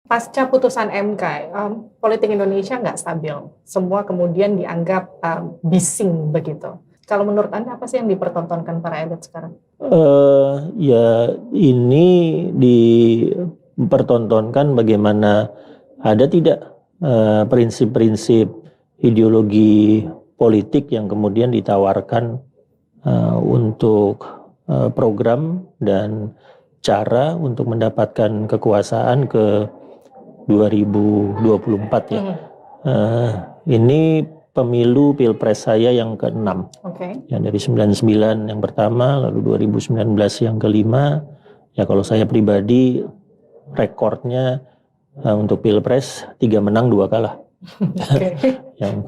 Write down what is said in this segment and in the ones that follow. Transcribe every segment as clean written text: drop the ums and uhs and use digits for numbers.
Pasca putusan MK, politik Indonesia nggak stabil. Semua kemudian dianggap bising begitu. Kalau menurut Anda apa sih yang dipertontonkan para elit sekarang? Ya ini dipertontonkan bagaimana ada tidak prinsip-prinsip ideologi politik yang kemudian ditawarkan untuk program dan cara untuk mendapatkan kekuasaan ke 2024 ya. Ini pemilu pilpres saya yang ke-6. Yang dari 99 yang pertama, lalu 2019 yang ke-5. Ya kalau saya pribadi rekornya untuk pilpres 3 menang 2 kalah. yang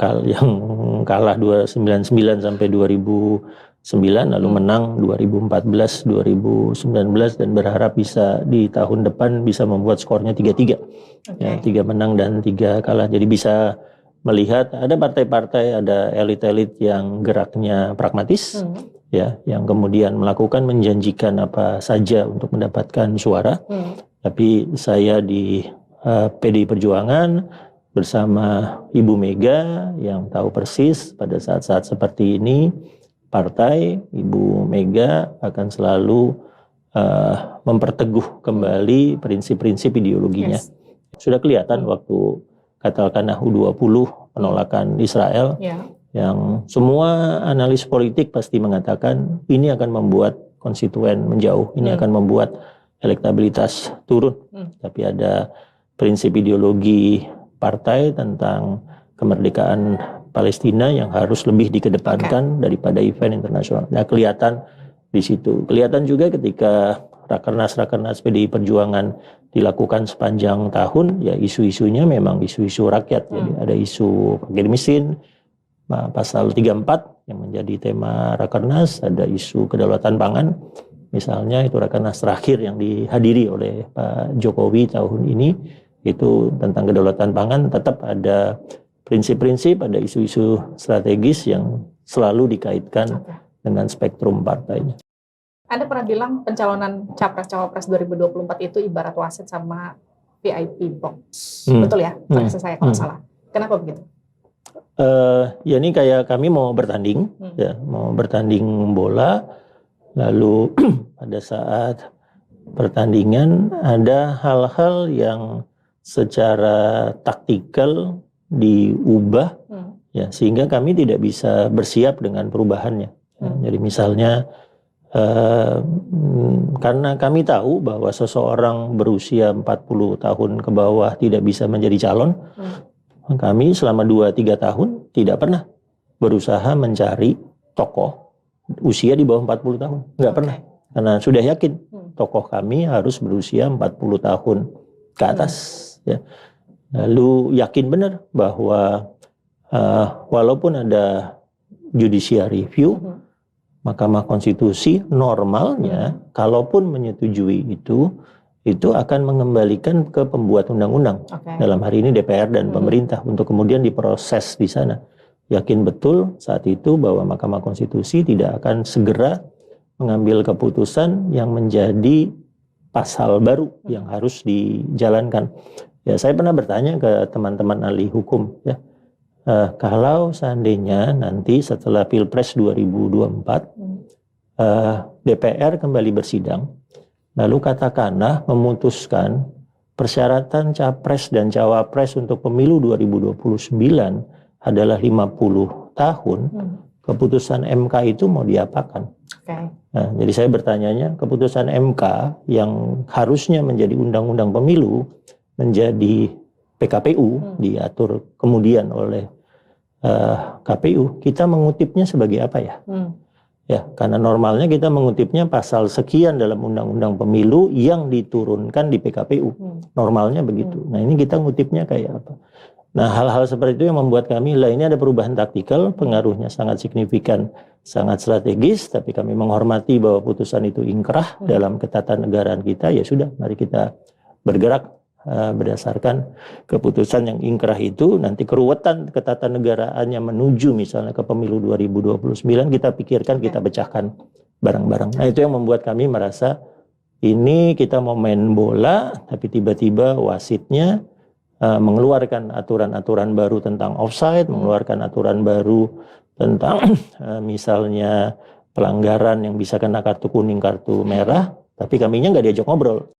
kalah 299 sampai 2009, lalu menang 2014, 2019 dan berharap bisa di tahun depan bisa membuat skornya 3-3. Ya, 3 menang dan 3 kalah. Jadi bisa melihat ada partai-partai, ada elit-elit yang geraknya pragmatis, ya, yang kemudian melakukan menjanjikan apa saja untuk mendapatkan suara. Tapi saya di PDI Perjuangan bersama Ibu Mega yang tahu persis pada saat-saat seperti ini partai Ibu Mega akan selalu memperteguh kembali prinsip-prinsip ideologinya. Sudah kelihatan waktu katakan U20 penolakan Israel, yang semua analis politik pasti mengatakan ini akan membuat konstituen menjauh, ini akan membuat elektabilitas turun. Tapi ada prinsip ideologi partai tentang kemerdekaan Palestina yang harus lebih dikedepankan daripada event internasional. Nah, kelihatan di situ. Kelihatan juga ketika rakernas PDI Perjuangan dilakukan sepanjang tahun, ya isu-isunya memang isu-isu rakyat. Jadi ada isu paket mesin, pasal 34 yang menjadi tema rakernas, ada isu kedaulatan pangan. Misalnya itu rakernas terakhir yang dihadiri oleh Pak Jokowi tahun ini, itu tentang kedaulatan pangan. Tetap ada prinsip-prinsip, ada isu-isu strategis yang selalu dikaitkan dengan spektrum partainya. Anda pernah bilang pencalonan Capres-Cawapres 2024 itu ibarat wasit sama VIP box. Betul ya? Koreksi saya kalau salah. Kenapa begitu? Ya ini kayak kami mau bertanding, ya, mau bertanding bola, lalu pada saat pertandingan ada hal-hal yang secara taktikal diubah, ya, sehingga kami tidak bisa bersiap dengan perubahannya. Jadi misalnya karena kami tahu bahwa seseorang berusia 40 tahun ke bawah tidak bisa menjadi calon, kami selama 2-3 tahun tidak pernah berusaha mencari tokoh usia di bawah 40 tahun. Nggak pernah. Karena sudah yakin tokoh kami harus berusia 40 tahun ke atas. Ya. Lalu yakin benar bahwa walaupun ada judicial review, Mahkamah Konstitusi normalnya kalaupun menyetujui itu akan mengembalikan ke pembuat undang-undang. Dalam hari ini DPR dan pemerintah untuk kemudian diproses di sana. Yakin betul saat itu bahwa Mahkamah Konstitusi tidak akan segera mengambil keputusan yang menjadi pasal baru yang harus dijalankan. Ya, saya pernah bertanya ke teman-teman ahli hukum, ya. Kalau seandainya nanti setelah Pilpres 2024 DPR kembali bersidang, lalu katakanlah memutuskan persyaratan Capres dan Cawapres untuk pemilu 2029 adalah 50 tahun, keputusan MK itu mau diapakan? Nah, jadi saya bertanyanya, keputusan MK yang harusnya menjadi undang-undang pemilu menjadi PKPU, diatur kemudian oleh KPU, kita mengutipnya sebagai apa ya? Ya, karena normalnya kita mengutipnya pasal sekian dalam undang-undang pemilu yang diturunkan di PKPU. Normalnya begitu. Nah, ini kita ngutipnya kayak apa? Nah, hal-hal seperti itu yang membuat kami, lah ini ada perubahan taktikal, pengaruhnya sangat signifikan, sangat strategis, tapi kami menghormati bahwa putusan itu ingkrah dalam ketatanegaraan kita, ya sudah, mari kita bergerak berdasarkan keputusan yang ingkrah itu. Nanti keruwetan ketatanegaraannya menuju misalnya ke pemilu 2029 kita pikirkan, kita pecahkan bareng-bareng. Nah, itu yang membuat kami merasa ini kita mau main bola, tapi tiba-tiba wasitnya mengeluarkan aturan-aturan baru tentang offside, mengeluarkan aturan baru tentang misalnya pelanggaran yang bisa kena kartu kuning, kartu merah, tapi kaminya nggak diajak ngobrol.